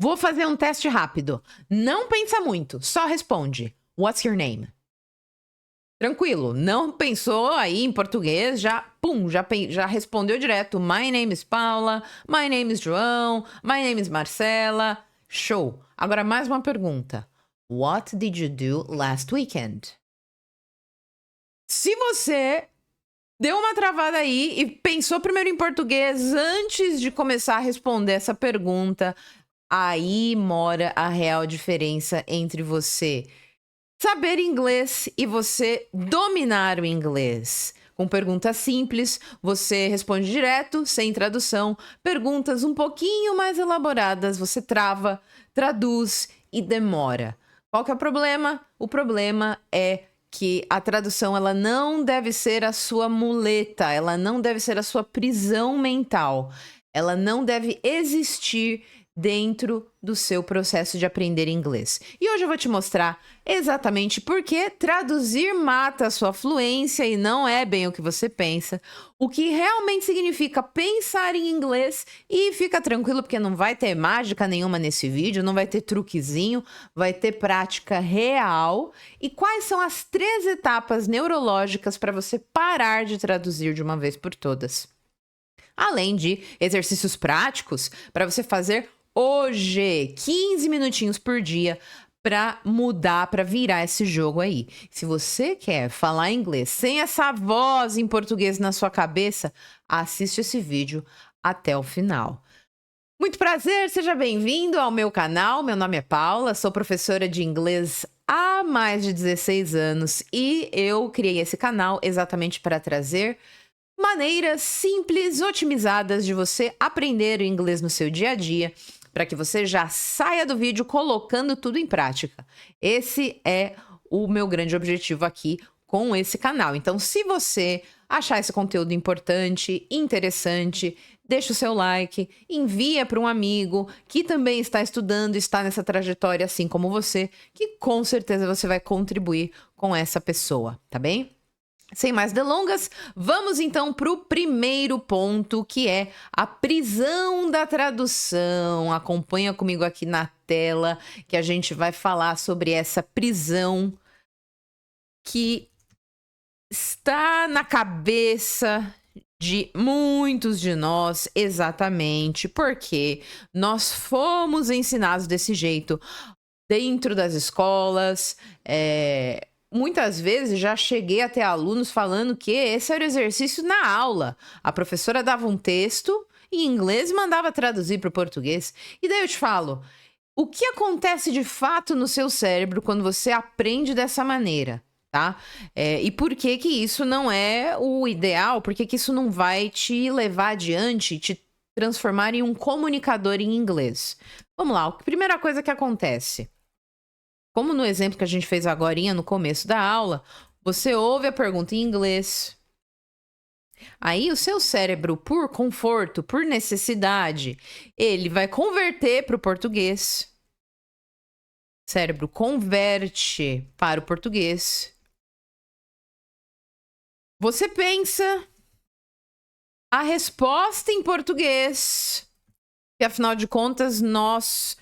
Vou fazer um teste rápido. Não pensa muito, só responde. What's your name? Tranquilo, não pensou aí em português, já respondeu direto. My name is Paula, my name is João, my name is Marcela. Show. Agora mais uma pergunta. What did you do last weekend? Se você deu uma travada aí e pensou primeiro em português antes de começar a responder essa pergunta, aí mora a real diferença entre você saber inglês e você dominar o inglês. Com perguntas simples, você responde direto, sem tradução. Perguntas um pouquinho mais elaboradas, você trava, traduz e demora. Qual que é o problema? O problema é que a tradução ela não deve ser a sua muleta, ela não deve ser a sua prisão mental. Ela não deve existir dentro do seu processo de aprender inglês. E hoje eu vou te mostrar exatamente por que traduzir mata a sua fluência e não é bem o que você pensa, o que realmente significa pensar em inglês, e fica tranquilo porque não vai ter mágica nenhuma nesse vídeo, não vai ter truquezinho, vai ter prática real. E quais são as 3 etapas neurológicas para você parar de traduzir de uma vez por todas. Além de exercícios práticos para você fazer hoje, 15 minutinhos por dia, para mudar, para virar esse jogo aí. Se você quer falar inglês sem essa voz em português na sua cabeça, assiste esse vídeo até o final. Muito prazer, seja bem-vindo ao meu canal. Meu nome é Paula, sou professora de inglês há mais de 16 anos e eu criei esse canal exatamente para trazer maneiras simples, otimizadas de você aprender o inglês no seu dia a dia, para que você já saia do vídeo colocando tudo em prática. Esse é o meu grande objetivo aqui com esse canal. Então, se você achar esse conteúdo importante, interessante, deixa o seu like, envia para um amigo que também está estudando, está nessa trajetória assim como você, que com certeza você vai contribuir com essa pessoa, tá bem? Sem mais delongas, vamos então para o primeiro ponto, que é a prisão da tradução. Acompanha comigo aqui na tela, que a gente vai falar sobre essa prisão que está na cabeça de muitos de nós, exatamente porque nós fomos ensinados desse jeito dentro das escolas. Muitas vezes já cheguei até alunos falando que esse era o exercício na aula. A professora dava um texto em inglês e mandava traduzir para o português. E daí eu te falo, o que acontece de fato no seu cérebro quando você aprende dessa maneira, tá? E por que que isso não é o ideal? Por que que isso não vai te levar adiante, te transformar em um comunicador em inglês? Vamos lá, a primeira coisa que acontece. Como no exemplo que a gente fez agorinha no começo da aula, você ouve a pergunta em inglês. Aí o seu cérebro, por conforto, por necessidade, ele vai converter para o português. O cérebro converte para o português. Você pensa a resposta em português, que afinal de contas nós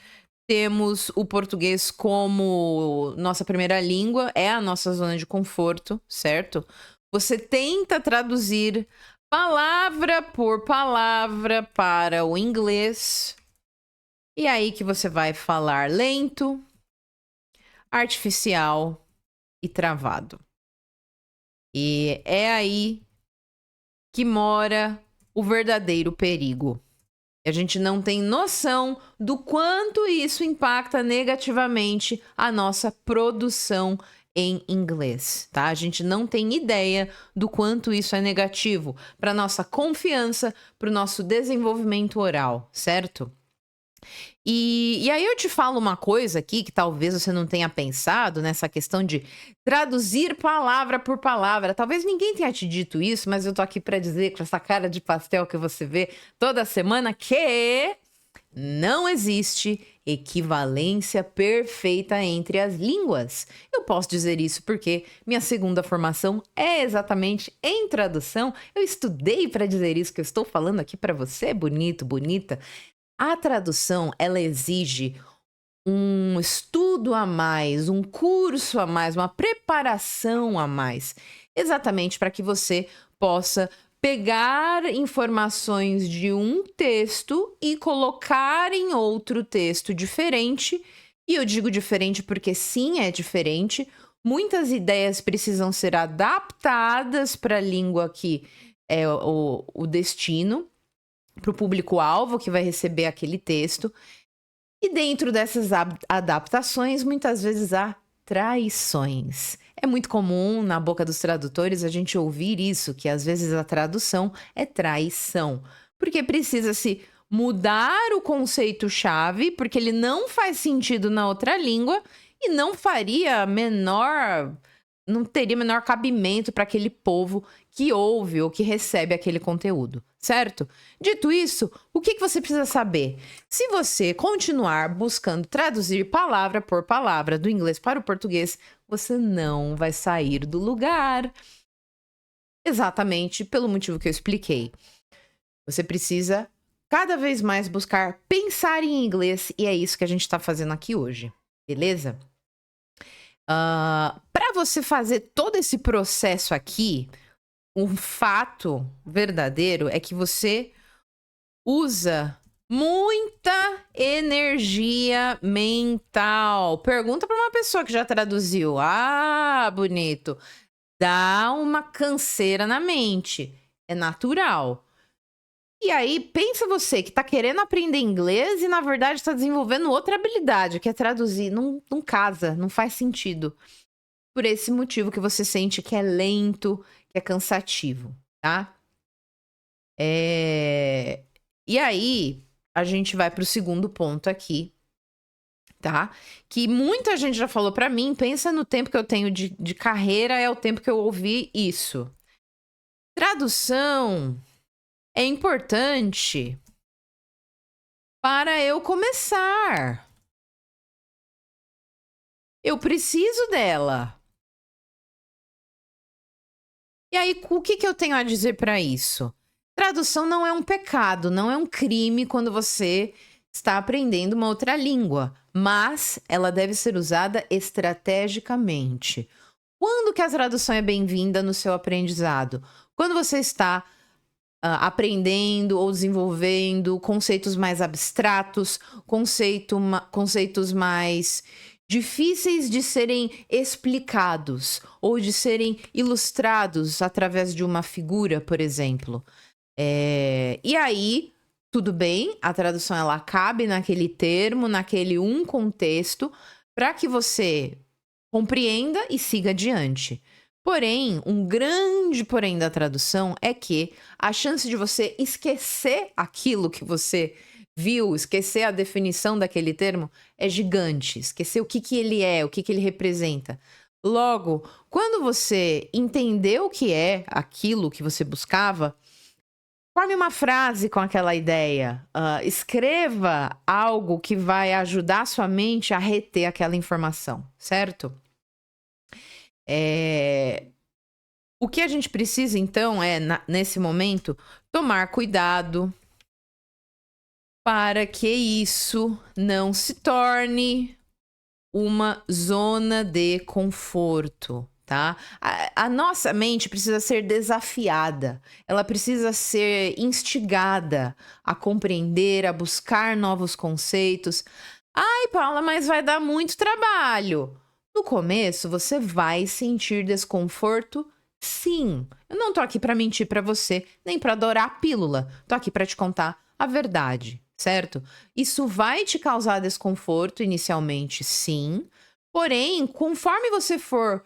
temos o português como nossa primeira língua, é a nossa zona de conforto, certo? Você tenta traduzir palavra por palavra para o inglês, e aí que você vai falar lento, artificial e travado. E é aí que mora o verdadeiro perigo. A gente não tem noção do quanto isso impacta negativamente a nossa produção em inglês, tá? A gente não tem ideia do quanto isso é negativo para nossa confiança, para o nosso desenvolvimento oral, certo? E aí eu te falo uma coisa aqui que talvez você não tenha pensado nessa questão de traduzir palavra por palavra. Talvez ninguém tenha te dito isso, mas eu tô aqui para dizer com essa cara de pastel que você vê toda semana que não existe equivalência perfeita entre as línguas. Eu posso dizer isso porque minha segunda formação é exatamente em tradução. Eu estudei para dizer isso que eu estou falando aqui para você, bonito, bonita. A tradução, ela exige um estudo a mais, um curso a mais, uma preparação a mais, exatamente para que você possa pegar informações de um texto e colocar em outro texto diferente. E eu digo diferente porque sim, é diferente. Muitas ideias precisam ser adaptadas para a língua que é o destino, para o público-alvo que vai receber aquele texto. E dentro dessas adaptações, muitas vezes há traições. É muito comum na boca dos tradutores a gente ouvir isso, que às vezes a tradução é traição, porque precisa se mudar o conceito-chave, porque ele não faz sentido na outra língua e não teria menor cabimento para aquele povo que ouve ou que recebe aquele conteúdo, certo? Dito isso, o que você precisa saber? Se você continuar buscando traduzir palavra por palavra do inglês para o português, você não vai sair do lugar. Exatamente pelo motivo que eu expliquei. Você precisa cada vez mais buscar pensar em inglês e é isso que a gente está fazendo aqui hoje, beleza? Para você fazer todo esse processo aqui, um fato verdadeiro é que você usa muita energia mental. Pergunta para uma pessoa que já traduziu. Ah, bonito. Dá uma canseira na mente. É natural. E aí, pensa você que tá querendo aprender inglês e, na verdade, está desenvolvendo outra habilidade, que é traduzir. Não casa, não faz sentido. Por esse motivo que você sente que é lento, que é cansativo, tá? E aí, a gente vai para o segundo ponto aqui, tá? Que muita gente já falou para mim, pensa no tempo que eu tenho de carreira, é o tempo que eu ouvi isso. Tradução é importante para eu começar. Eu preciso dela. E aí, o que eu tenho a dizer para isso? Tradução não é um pecado, não é um crime quando você está aprendendo uma outra língua, mas ela deve ser usada estrategicamente. Quando que a tradução é bem-vinda no seu aprendizado? Quando você está aprendendo ou desenvolvendo conceitos mais abstratos, conceitos mais difíceis de serem explicados ou de serem ilustrados através de uma figura, por exemplo. E aí, tudo bem, a tradução ela cabe naquele termo, naquele contexto, para que você compreenda e siga adiante. Porém, um grande porém da tradução é que a chance de você esquecer aquilo que você viu, esquecer a definição daquele termo, é gigante. Esquecer o que ele é, o que ele representa. Logo, quando você entendeu o que é aquilo que você buscava, forme uma frase com aquela ideia. Escreva algo que vai ajudar a sua mente a reter aquela informação, certo? O que a gente precisa, então, é, nesse momento, tomar cuidado para que isso não se torne uma zona de conforto, tá? A nossa mente precisa ser desafiada, ela precisa ser instigada a compreender, a buscar novos conceitos. Ai, Paula, mas vai dar muito trabalho. No começo, você vai sentir desconforto, sim. Eu não tô aqui para mentir para você, nem para adorar a pílula. Tô aqui para te contar a verdade, certo? Isso vai te causar desconforto inicialmente, sim. Porém, conforme você for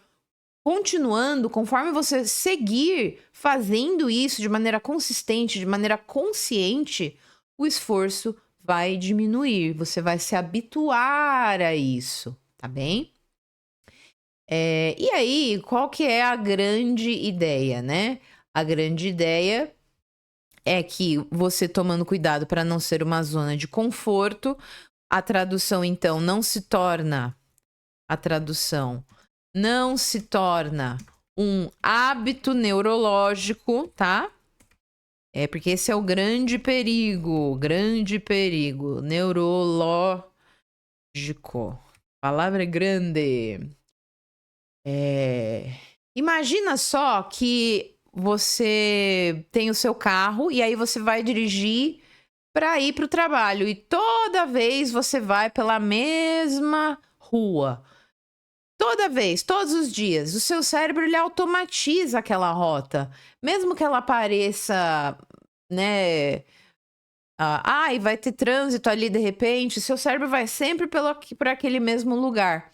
continuando, conforme você seguir fazendo isso de maneira consistente, de maneira consciente, o esforço vai diminuir. Você vai se habituar a isso, tá bem? E aí, qual que é a grande ideia, né? A grande ideia é que você tomando cuidado para não ser uma zona de conforto, a tradução então a tradução não se torna um hábito neurológico, tá? É porque esse é o grande perigo neurológico. Palavra é grande. Imagina só que você tem o seu carro e aí você vai dirigir para ir para o trabalho e toda vez você vai pela mesma rua. Toda vez, todos os dias, o seu cérebro ele automatiza aquela rota, mesmo que ela pareça, né, ai, vai ter trânsito ali de repente, seu cérebro vai sempre por aquele mesmo lugar.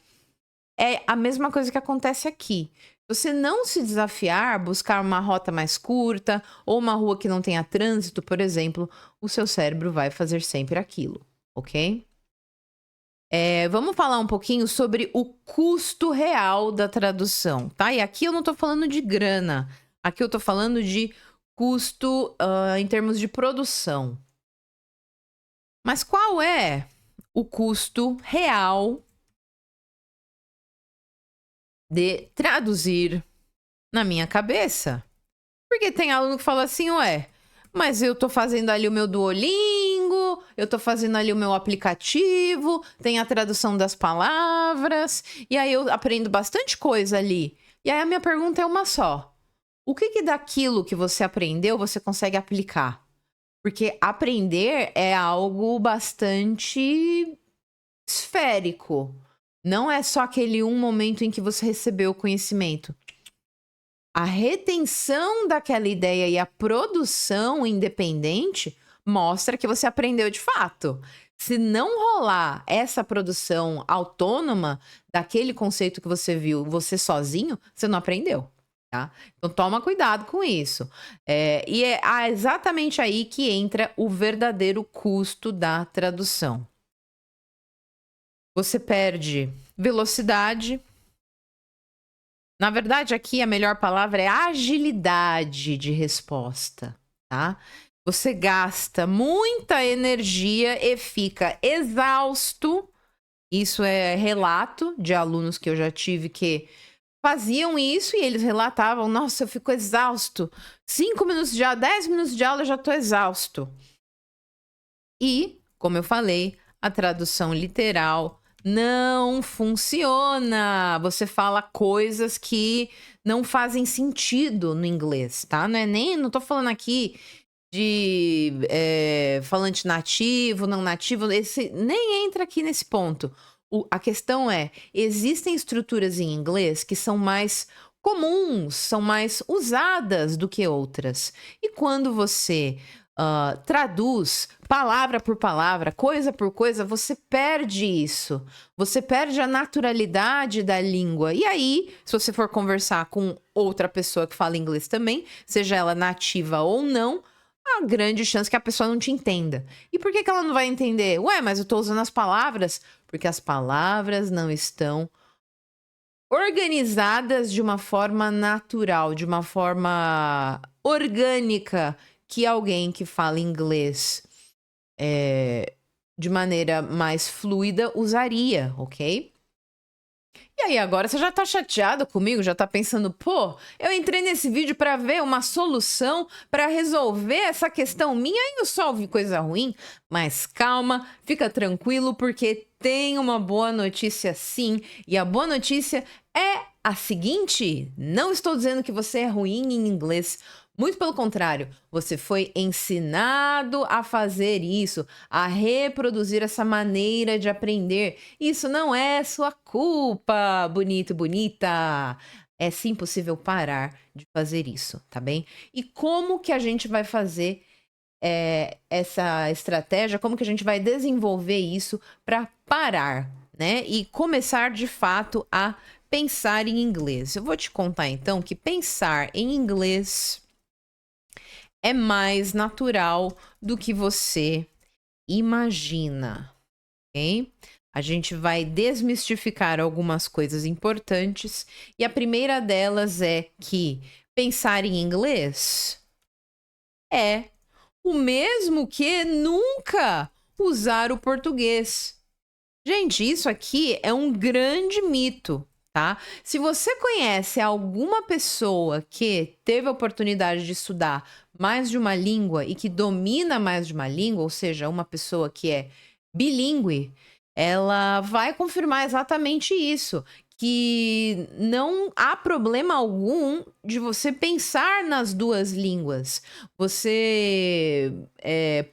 É a mesma coisa que acontece aqui. Você não se desafiar, buscar uma rota mais curta ou uma rua que não tenha trânsito, por exemplo, o seu cérebro vai fazer sempre aquilo, ok? Vamos falar um pouquinho sobre o custo real da tradução, tá? E aqui eu não tô falando de grana, aqui eu tô falando de custo, em termos de produção. Mas qual é o custo real de traduzir na minha cabeça? Porque tem aluno que fala assim, ué, mas eu tô fazendo ali o meu Duolingo, eu tô fazendo ali o meu aplicativo, tem a tradução das palavras, e aí eu aprendo bastante coisa ali. E aí a minha pergunta é uma só. O que daquilo que você aprendeu você consegue aplicar? Porque aprender é algo bastante esférico. Não é só aquele um momento em que você recebeu o conhecimento. A retenção daquela ideia e a produção independente mostra que você aprendeu de fato. Se não rolar essa produção autônoma daquele conceito que você viu, você sozinho, você não aprendeu, tá? Então toma cuidado com isso. E é exatamente aí que entra o verdadeiro custo da tradução. Você perde velocidade. Na verdade, aqui a melhor palavra é agilidade de resposta, tá? Você gasta muita energia e fica exausto. Isso é relato de alunos que eu já tive que faziam isso e eles relatavam: nossa, eu fico exausto. 5 minutos de aula, 10 minutos de aula, eu já tô exausto. E, como eu falei, a tradução literal não funciona. Você fala coisas que não fazem sentido no inglês, tá? Não tô falando aqui de falante nativo, não nativo, esse nem entra aqui nesse ponto. A questão é, existem estruturas em inglês que são mais comuns, são mais usadas do que outras. E quando você traduz palavra por palavra, coisa por coisa, você perde isso. Você perde a naturalidade da língua. E aí, se você for conversar com outra pessoa que fala inglês também, seja ela nativa ou não, há grande chance que a pessoa não te entenda. E por que ela não vai entender? Ué, mas eu tô usando as palavras. Porque as palavras não estão organizadas de uma forma natural, de uma forma orgânica, que alguém que fala inglês de maneira mais fluida usaria, ok? E aí, agora você já tá chateado comigo? Já tá pensando, pô, eu entrei nesse vídeo para ver uma solução para resolver essa questão minha e eu só ouvi coisa ruim? Mas calma, fica tranquilo, porque tem uma boa notícia sim. E a boa notícia é a seguinte: não estou dizendo que você é ruim em inglês. Muito pelo contrário, você foi ensinado a fazer isso, a reproduzir essa maneira de aprender. Isso não é sua culpa, bonito, bonita. É sim possível parar de fazer isso, tá bem? E como que a gente vai fazer essa estratégia? Como que a gente vai desenvolver isso para parar, né? E começar de fato a pensar em inglês. Eu vou te contar então que pensar em inglês é mais natural do que você imagina, ok? A gente vai desmistificar algumas coisas importantes e a primeira delas é que pensar em inglês é o mesmo que nunca usar o português. Gente, isso aqui é um grande mito, tá? Se você conhece alguma pessoa que teve a oportunidade de estudar mais de uma língua e que domina mais de uma língua, ou seja, uma pessoa que é bilíngue, ela vai confirmar exatamente isso, que não há problema algum de você pensar nas duas línguas. Você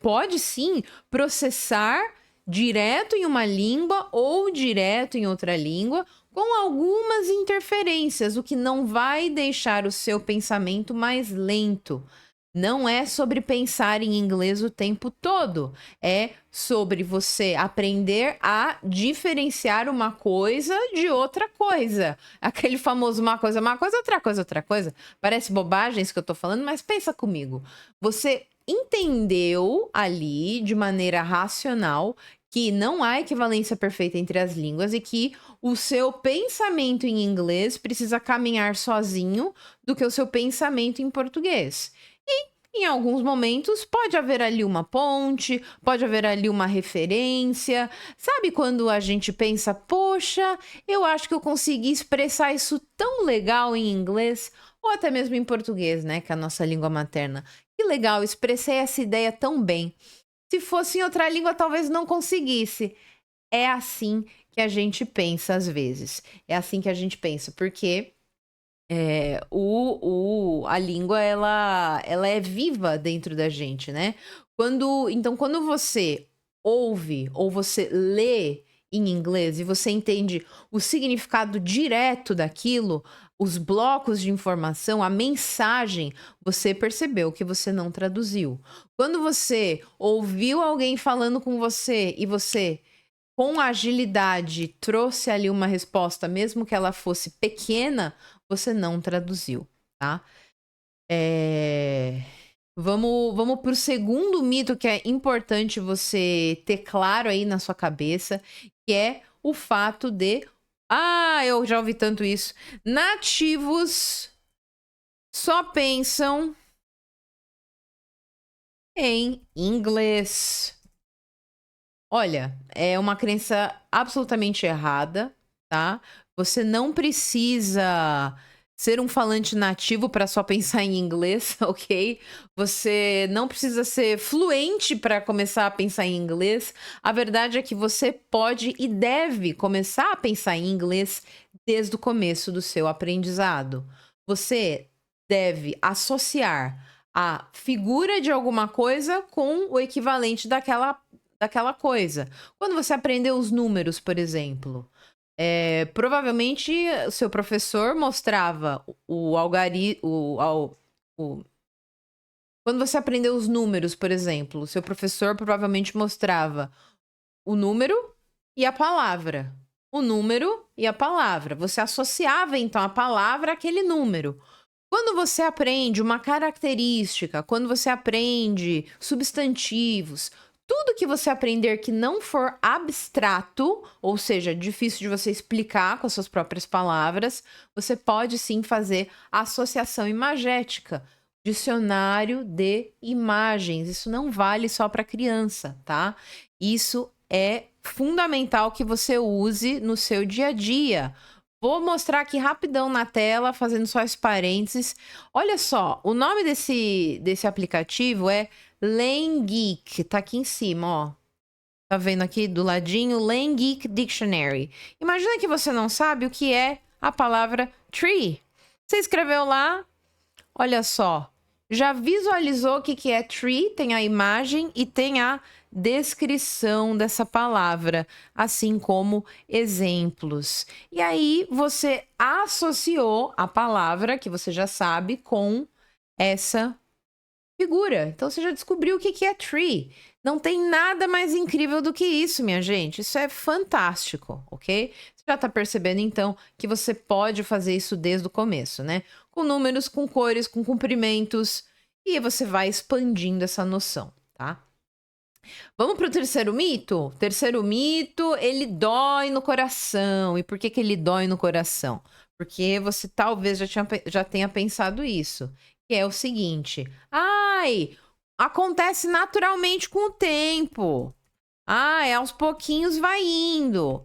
pode sim processar direto em uma língua ou direto em outra língua, com algumas interferências, o que não vai deixar o seu pensamento mais lento. Não é sobre pensar em inglês o tempo todo, é sobre você aprender a diferenciar uma coisa de outra coisa. Aquele famoso uma coisa, outra coisa, outra coisa. Parece bobagem isso que eu tô falando, mas pensa comigo. Você entendeu ali de maneira racional que não há equivalência perfeita entre as línguas e que o seu pensamento em inglês precisa caminhar sozinho do que o seu pensamento em português. E em alguns momentos pode haver ali uma ponte, pode haver ali uma referência. Sabe quando a gente pensa, poxa, eu acho que eu consegui expressar isso tão legal em inglês, ou até mesmo em português, né, que é a nossa língua materna. Que legal, expressei essa ideia tão bem. Se fosse em outra língua, talvez não conseguisse. É assim que a gente pensa às vezes. É assim que a gente pensa, porque a língua ela é viva dentro da gente, né? Quando você ouve ou você lê em inglês e você entende o significado direto daquilo, os blocos de informação, a mensagem, você percebeu que você não traduziu. Quando você ouviu alguém falando com você e você com agilidade trouxe ali uma resposta, mesmo que ela fosse pequena, você não traduziu, tá? Vamos para o segundo mito que é importante você ter claro aí na sua cabeça, que é o fato de... Ah, eu já ouvi tanto isso. Nativos só pensam em inglês. Olha, é uma crença absolutamente errada, tá? Você não precisa ser um falante nativo para só pensar em inglês, ok? Você não precisa ser fluente para começar a pensar em inglês. A verdade é que você pode e deve começar a pensar em inglês desde o começo do seu aprendizado. Você deve associar a figura de alguma coisa com o equivalente daquela coisa. Quando você aprendeu os números, por exemplo, provavelmente o seu professor mostrava o algarismo. Quando você aprendeu os números, por exemplo, o seu professor provavelmente mostrava o número e a palavra. O número e a palavra. Você associava então a palavra àquele número. Quando você aprende uma característica, quando você aprende substantivos, tudo que você aprender que não for abstrato, ou seja, difícil de você explicar com as suas próprias palavras, você pode sim fazer associação imagética, dicionário de imagens. Isso não vale só para criança, tá? Isso é fundamental que você use no seu dia a dia. Vou mostrar aqui rapidão na tela, fazendo só esse parênteses. Olha só, o nome desse aplicativo é LangGeek, tá aqui em cima, ó. Tá vendo aqui do ladinho? LangGeek Dictionary. Imagina que você não sabe o que é a palavra tree. Você escreveu lá, olha só. Já visualizou o que é tree? Tem a imagem e tem a descrição dessa palavra, assim como exemplos. E aí você associou a palavra que você já sabe com essa figura. Então você já descobriu o que é tree. Não tem nada mais incrível do que isso, minha gente. Isso é fantástico, ok? Você já tá percebendo então que você pode fazer isso desde o começo, né? Com números, com cores, com comprimentos, e você vai expandindo essa noção, tá? Vamos para o terceiro mito? Terceiro mito, ele dói no coração. E por que ele dói no coração? Porque você talvez já tenha pensado isso. Que é o seguinte: ai, acontece naturalmente com o tempo. Ai, aos pouquinhos vai indo.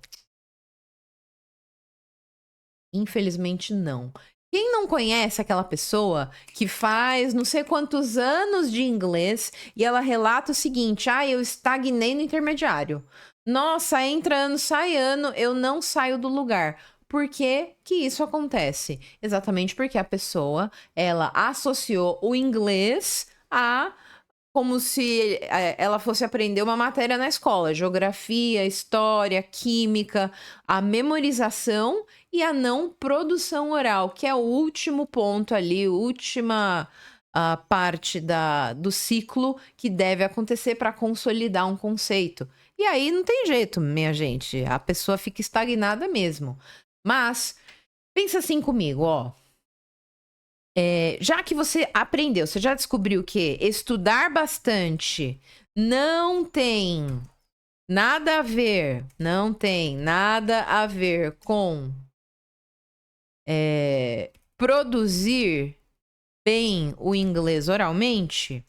Infelizmente, não. Quem não conhece aquela pessoa que faz não sei quantos anos de inglês e ela relata o seguinte: ah, eu estagnei no intermediário. Nossa, entra ano, sai ano, eu não saio do lugar. Por que que isso acontece? Exatamente porque a pessoa, ela associou o inglês a como se ela fosse aprender uma matéria na escola, geografia, história, química, a memorização e a não produção oral, que é o último ponto ali, última parte do ciclo que deve acontecer para consolidar um conceito. E aí não tem jeito, minha gente, a pessoa fica estagnada mesmo. Mas pensa assim comigo, ó. Já que você aprendeu, você já descobriu que estudar bastante não tem nada a ver, não tem nada a ver com produzir bem o inglês oralmente,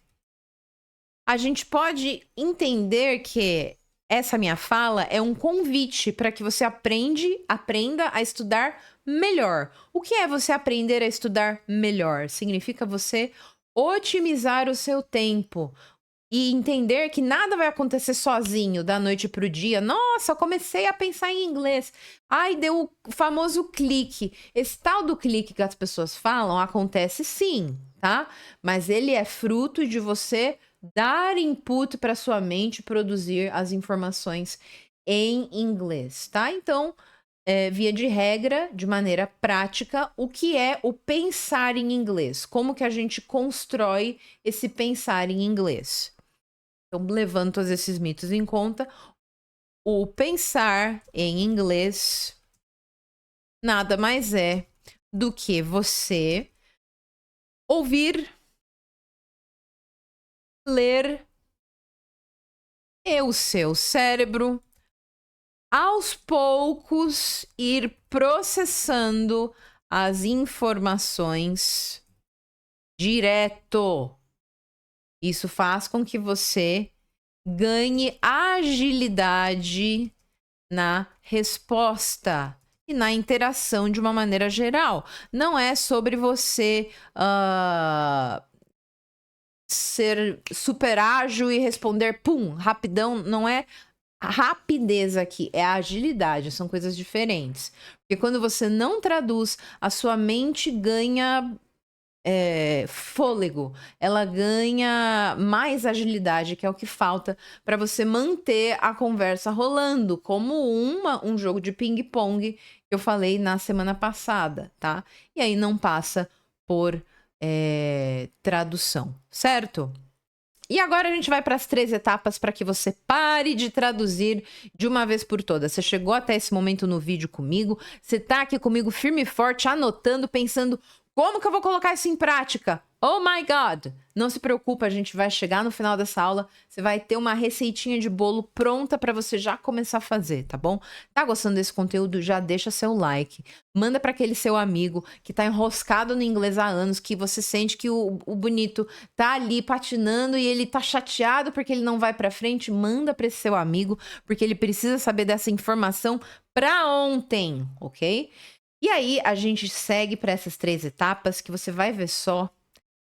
a gente pode entender que essa minha fala é um convite para que você aprenda a estudar melhor. O que é você aprender a estudar melhor? Significa você otimizar o seu tempo e entender que nada vai acontecer sozinho da noite para o dia. Nossa, eu comecei a pensar em inglês. Ai, deu o famoso clique. Esse tal do clique que as pessoas falam acontece sim, tá? Mas ele é fruto de você dar input para sua mente produzir as informações em inglês, tá? Então, via de regra, de maneira prática, o que é o pensar em inglês? Como que a gente constrói esse pensar em inglês? Então, levando todos esses mitos em conta, o pensar em inglês nada mais é do que você ouvir, ler e o seu cérebro, aos poucos, ir processando as informações direto. Isso faz com que você ganhe agilidade na resposta e na interação de uma maneira geral. Não é sobre você ser super ágil e responder, pum, rapidão. Não é a rapidez aqui, é a agilidade. São coisas diferentes. Porque quando você não traduz, a sua mente ganha fôlego, ela ganha mais agilidade, que é o que falta para você manter a conversa rolando, como um jogo de ping-pong que eu falei na semana passada, tá? E aí não passa por tradução, certo? E agora a gente vai para as 3 etapas para que você pare de traduzir de uma vez por todas. Você chegou até esse momento no vídeo comigo, você tá aqui comigo firme e forte, anotando, pensando: como que eu vou colocar isso em prática? Oh my God! Não se preocupa, a gente vai chegar no final dessa aula, você vai ter uma receitinha de bolo pronta para você já começar a fazer, tá bom? Tá gostando desse conteúdo? Já deixa seu like, manda para aquele seu amigo que tá enroscado no inglês há anos, que você sente que o bonito tá ali patinando e ele tá chateado porque ele não vai para frente. Manda para esse seu amigo, porque ele precisa saber dessa informação para ontem, ok? E aí, a gente segue para essas 3 etapas que você vai ver só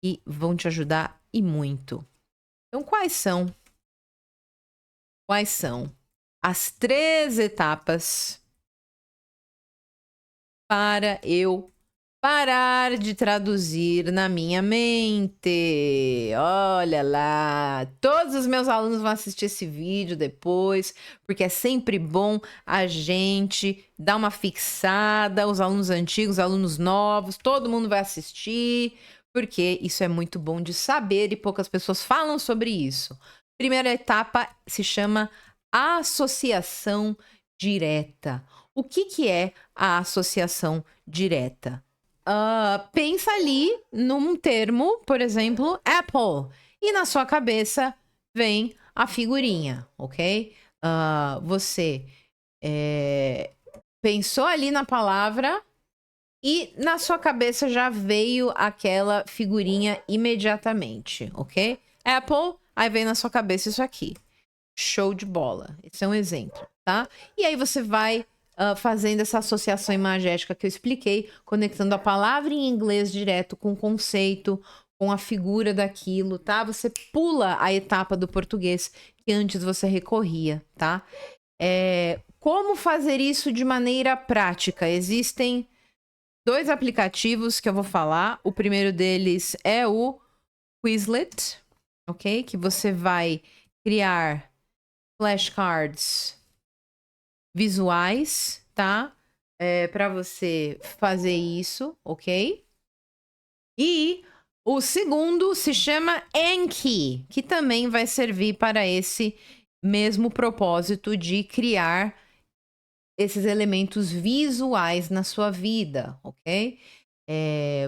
e vão te ajudar e muito. Então, quais são as 3 etapas para eu parar de traduzir na minha mente? Olha lá, todos os meus alunos vão assistir esse vídeo depois, porque é sempre bom a gente dar uma fixada, os alunos antigos, os alunos novos, todo mundo vai assistir, porque isso é muito bom de saber e poucas pessoas falam sobre isso. Primeira etapa se chama associação direta. O que é a associação direta? Pensa ali num termo, por exemplo, Apple, e na sua cabeça vem a figurinha, ok? Você pensou ali na palavra e na sua cabeça já veio aquela figurinha imediatamente, ok? Apple, aí vem na sua cabeça isso aqui. Show de bola. Esse é um exemplo, tá? E aí você vai fazendo essa associação imagética que eu expliquei, conectando a palavra em inglês direto com o conceito, com a figura daquilo, tá? Você pula a etapa do português que antes você recorria, tá? Como fazer isso de maneira prática? Existem 2 aplicativos que eu vou falar. O primeiro deles é o Quizlet, ok? Que você vai criar flashcards visuais, tá? Para você fazer isso, ok? E o segundo se chama Anki, que também vai servir para esse mesmo propósito de criar esses elementos visuais na sua vida, ok?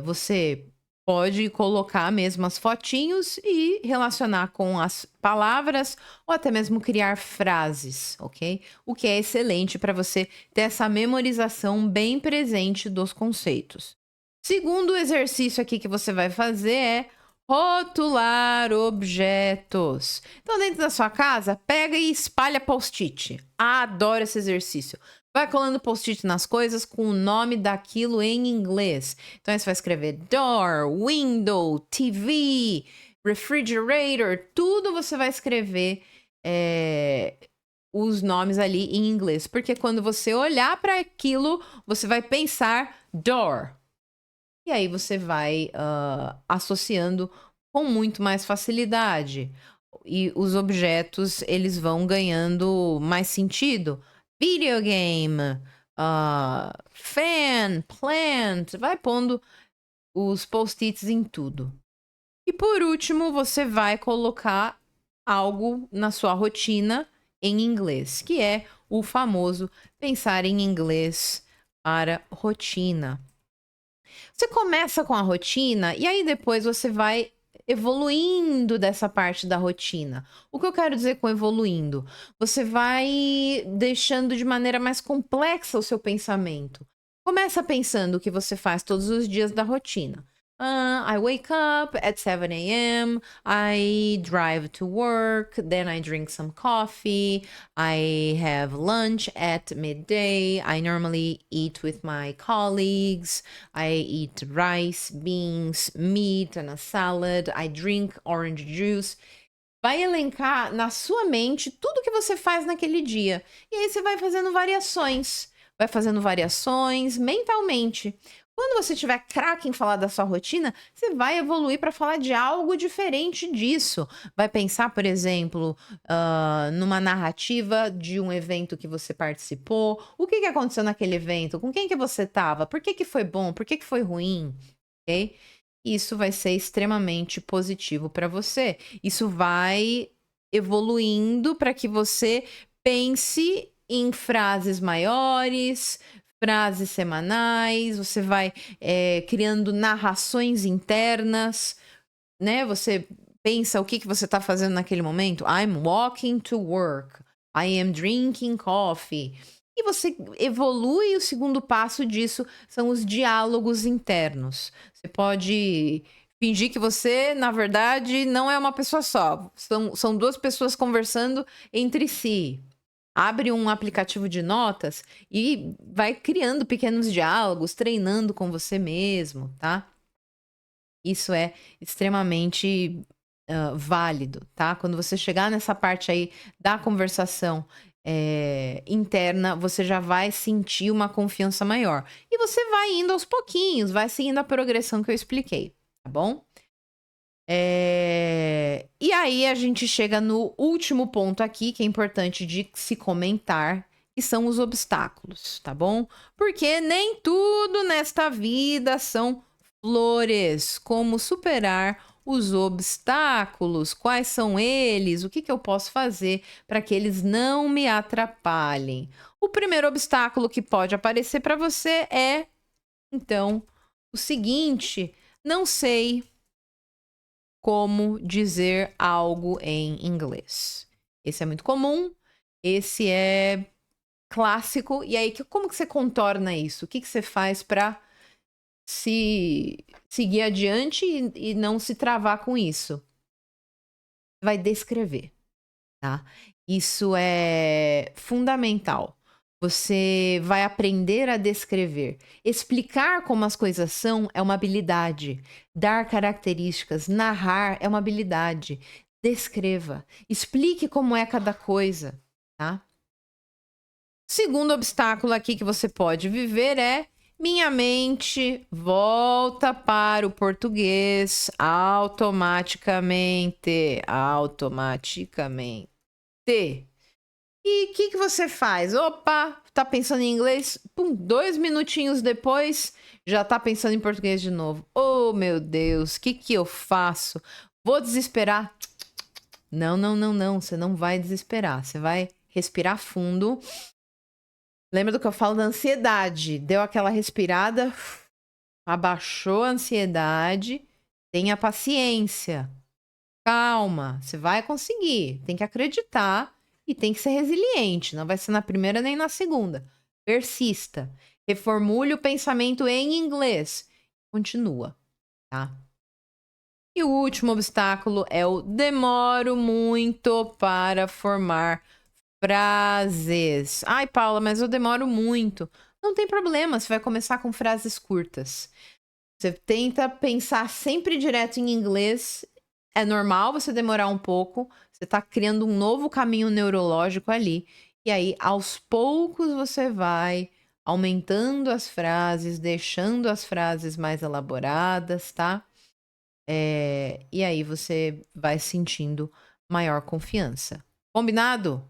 Você pode colocar mesmo as fotinhos e relacionar com as palavras ou até mesmo criar frases, ok? O que é excelente para você ter essa memorização bem presente dos conceitos. Segundo exercício aqui que você vai fazer é rotular objetos. Então, dentro da sua casa, pega e espalha post-it. Adoro esse exercício. Vai colando post-it nas coisas com o nome daquilo em inglês. Então, aí você vai escrever door, window, TV, refrigerator, tudo você vai escrever os nomes ali em inglês. Porque quando você olhar para aquilo, você vai pensar door. E aí você vai associando com muito mais facilidade. E os objetos, eles vão ganhando mais sentido. Videogame, fan, plant, vai pondo os post-its em tudo. E por último, você vai colocar algo na sua rotina em inglês, que é o famoso pensar em inglês para rotina. Você começa com a rotina e aí depois você vai evoluindo dessa parte da rotina. O que eu quero dizer com evoluindo? Você vai deixando de maneira mais complexa o seu pensamento. Começa pensando o que você faz todos os dias da rotina. I wake up at 7 a.m. I drive to work, then I drink some coffee. I have lunch at midday. I normally eat with my colleagues. I eat rice, beans, meat and a salad. I drink orange juice. Vai elencar na sua mente tudo que você faz naquele dia. E aí você vai fazendo variações. Vai fazendo variações mentalmente. Quando você tiver craque em falar da sua rotina, você vai evoluir para falar de algo diferente disso. Vai pensar, por exemplo, numa narrativa de um evento que você participou. O que aconteceu naquele evento? Com quem que você estava? Por que foi bom? Por que foi ruim? Ok? Isso vai ser extremamente positivo para você. Isso vai evoluindo para que você pense em frases maiores, frases semanais, você vai criando narrações internas, né? Você pensa o que você está fazendo naquele momento. I'm walking to work. I am drinking coffee. E você evolui, o segundo passo disso são os diálogos internos. Você pode fingir que você, na verdade, não é uma pessoa só. São 2 pessoas conversando entre si. Abre um aplicativo de notas e vai criando pequenos diálogos, treinando com você mesmo, tá? Isso é extremamente válido, tá? Quando você chegar nessa parte aí da conversação interna, você já vai sentir uma confiança maior. E você vai indo aos pouquinhos, vai seguindo a progressão que eu expliquei, tá bom? E aí a gente chega no último ponto aqui, que é importante de se comentar, que são os obstáculos, tá bom? Porque nem tudo nesta vida são flores. Como superar os obstáculos? Quais são eles? O que eu posso fazer para que eles não me atrapalhem? O primeiro obstáculo que pode aparecer para você é, então, o seguinte: não sei como dizer algo em inglês. Esse é muito comum, esse é clássico. E aí, como que você contorna isso? O que você faz para seguir adiante e não se travar com isso? Vai descrever, tá? Isso é fundamental. Você vai aprender a descrever. Explicar como as coisas são é uma habilidade. Dar características, narrar é uma habilidade. Descreva. Explique como é cada coisa, tá? Segundo obstáculo aqui que você pode viver é: minha mente volta para o português automaticamente. Automaticamente. E o que você faz? Opa, tá pensando em inglês? Pum, 2 minutinhos depois, já tá pensando em português de novo. Oh, meu Deus, o que eu faço? Vou desesperar? Não, não, não, não. Você não vai desesperar. Você vai respirar fundo. Lembra do que eu falo da ansiedade? Deu aquela respirada, abaixou a ansiedade. Tenha paciência. Calma, você vai conseguir. Tem que acreditar e tem que ser resiliente. Não vai ser na primeira nem na segunda. Persista. Reformule o pensamento em inglês. Continua, tá? E o último obstáculo é o demoro muito para formar frases. Ai, Paula, mas eu demoro muito. Não tem problema, você vai começar com frases curtas. Você tenta pensar sempre direto em inglês. É normal você demorar um pouco. Você está criando um novo caminho neurológico ali. E aí, aos poucos, você vai aumentando as frases, deixando as frases mais elaboradas, tá? E aí você vai sentindo maior confiança. Combinado?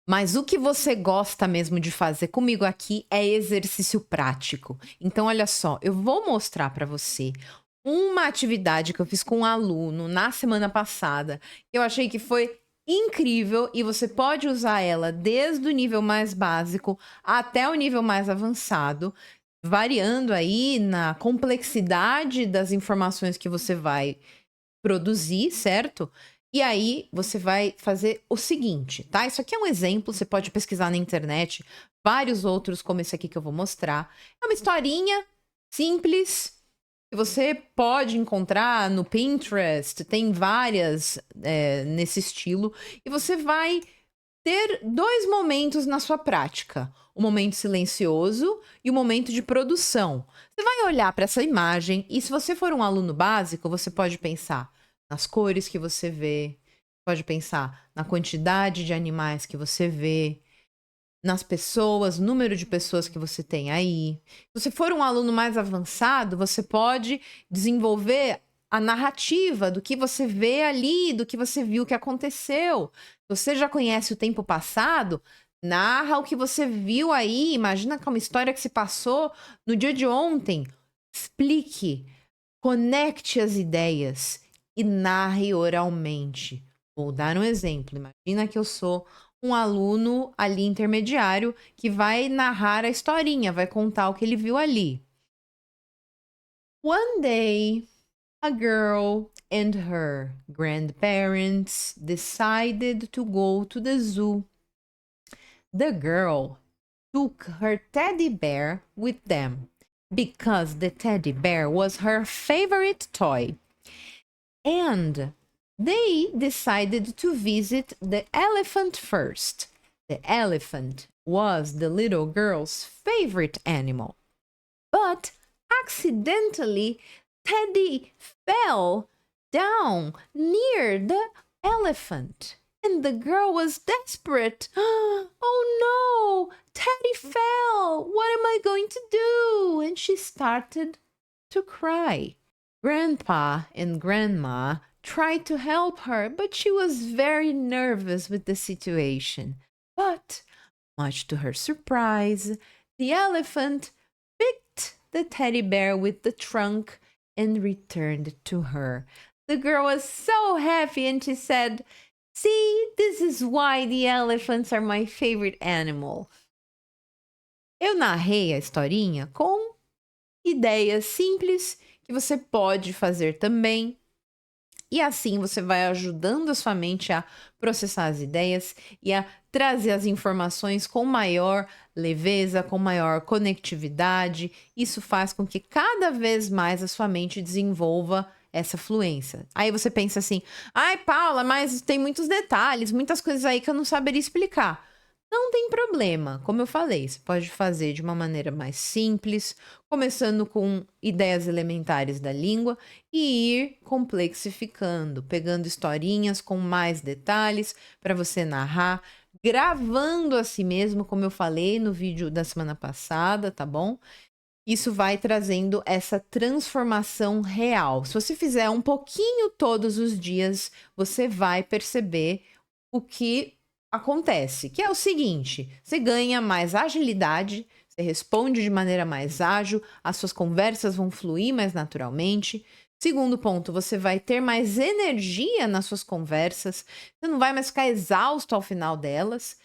Mas o que você gosta mesmo de fazer comigo aqui é exercício prático. Então, olha só, eu vou mostrar para você uma atividade que eu fiz com um aluno na semana passada, que eu achei que foi incrível e você pode usar ela desde o nível mais básico até o nível mais avançado, variando aí na complexidade das informações que você vai produzir, certo? E aí você vai fazer o seguinte, tá? Isso aqui é um exemplo, você pode pesquisar na internet, vários outros como esse aqui que eu vou mostrar. É uma historinha simples que você pode encontrar no Pinterest, tem várias nesse estilo, e você vai ter 2 momentos na sua prática. O momento silencioso e o momento de produção. Você vai olhar para essa imagem e se você for um aluno básico, você pode pensar nas cores que você vê, pode pensar na quantidade de animais que você vê, nas pessoas, número de pessoas que você tem aí. Se você for um aluno mais avançado, você pode desenvolver a narrativa do que você vê ali, do que você viu que aconteceu. Você já conhece o tempo passado? Narra o que você viu aí. Imagina que é uma história que se passou no dia de ontem. Explique, conecte as ideias e narre oralmente. Vou dar um exemplo. Imagina que eu sou um aluno ali intermediário que vai narrar a historinha, vai contar o que ele viu ali. One day, a girl and her grandparents decided to go to the zoo. The girl took her teddy bear with them because the teddy bear was her favorite toy. And they decided to visit the elephant first. The elephant was the little girl's favorite animal. But accidentally, Teddy fell down near the elephant. And the girl was desperate. Oh no, Teddy fell. What am I going to do? And she started to cry. Grandpa and Grandma tried to help her, but she was very nervous with the situation. But, much to her surprise, the elephant picked the teddy bear with the trunk and returned to her. The girl was so happy and she said, "See, this is why the elephants are my favorite animal." Eu narrei a historinha com ideias simples que você pode fazer também. E assim você vai ajudando a sua mente a processar as ideias e a trazer as informações com maior leveza, com maior conectividade. Isso faz com que cada vez mais a sua mente desenvolva essa fluência. Aí você pensa assim: ai, Paula, mas tem muitos detalhes, muitas coisas aí que eu não saberia explicar. Não tem problema, como eu falei, você pode fazer de uma maneira mais simples, começando com ideias elementares da língua e ir complexificando, pegando historinhas com mais detalhes para você narrar, gravando a si mesmo, como eu falei no vídeo da semana passada, tá bom? Isso vai trazendo essa transformação real. Se você fizer um pouquinho todos os dias, você vai perceber o que acontece, que é o seguinte: você ganha mais agilidade, você responde de maneira mais ágil, as suas conversas vão fluir mais naturalmente. Segundo ponto, você vai ter mais energia nas suas conversas, você não vai mais ficar exausto ao final delas.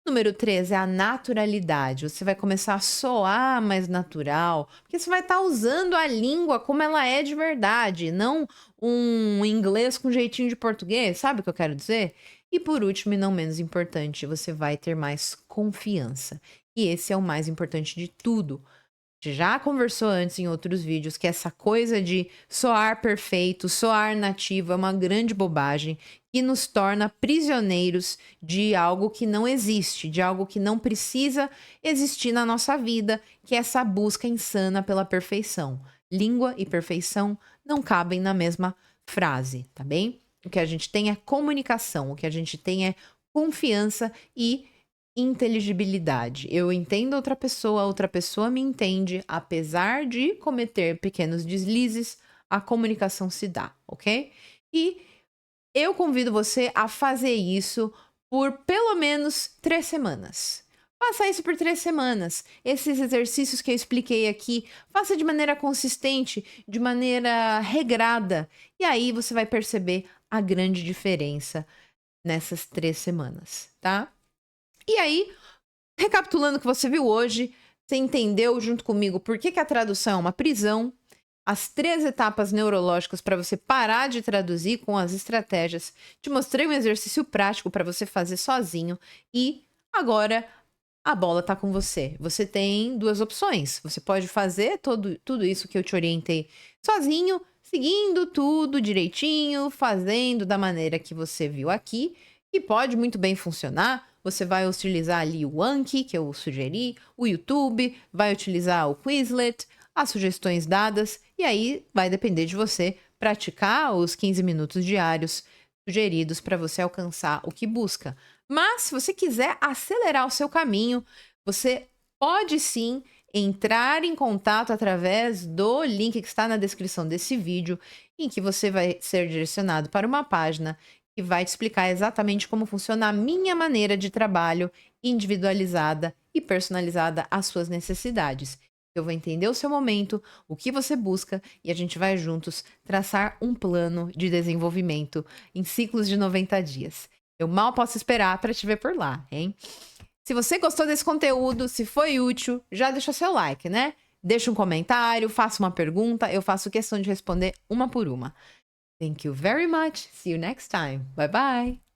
Número 3 é a naturalidade. Você vai começar a soar mais natural, porque você vai estar usando a língua como ela é de verdade, não um inglês com jeitinho de português, sabe o que eu quero dizer? E por último, e não menos importante, você vai ter mais confiança. E esse é o mais importante de tudo. A gente já conversou antes em outros vídeos que essa coisa de soar perfeito, soar nativo é uma grande bobagem que nos torna prisioneiros de algo que não existe, de algo que não precisa existir na nossa vida, que é essa busca insana pela perfeição. Língua e perfeição não cabem na mesma frase, tá bem? O que a gente tem é comunicação, o que a gente tem é confiança e inteligibilidade. Eu entendo outra pessoa me entende, apesar de cometer pequenos deslizes, a comunicação se dá, ok? E eu convido você a fazer isso por pelo menos 3 semanas. Faça isso por 3 semanas. Esses exercícios que eu expliquei aqui, faça de maneira consistente, de maneira regrada. E aí você vai perceber a grande diferença nessas 3 semanas, tá? E aí, recapitulando o que você viu hoje, você entendeu junto comigo por que a tradução é uma prisão, as 3 etapas neurológicas para você parar de traduzir com as estratégias, te mostrei um exercício prático para você fazer sozinho e agora a bola tá com você. Você tem 2 opções. Você pode fazer tudo isso que eu te orientei sozinho, seguindo tudo direitinho, fazendo da maneira que você viu aqui, e pode muito bem funcionar. Você vai utilizar ali o Anki, que eu sugeri, o YouTube, vai utilizar o Quizlet, as sugestões dadas, e aí vai depender de você praticar os 15 minutos diários sugeridos para você alcançar o que busca. Mas se você quiser acelerar o seu caminho, você pode sim entrar em contato através do link que está na descrição desse vídeo, em que você vai ser direcionado para uma página que vai te explicar exatamente como funciona a minha maneira de trabalho individualizada e personalizada às suas necessidades. Eu vou entender o seu momento, o que você busca e a gente vai juntos traçar um plano de desenvolvimento em ciclos de 90 dias. Eu mal posso esperar para te ver por lá, hein? Se você gostou desse conteúdo, se foi útil, já deixa seu like, né? Deixa um comentário, faça uma pergunta, eu faço questão de responder uma por uma. Thank you very much. See you next time. Bye bye.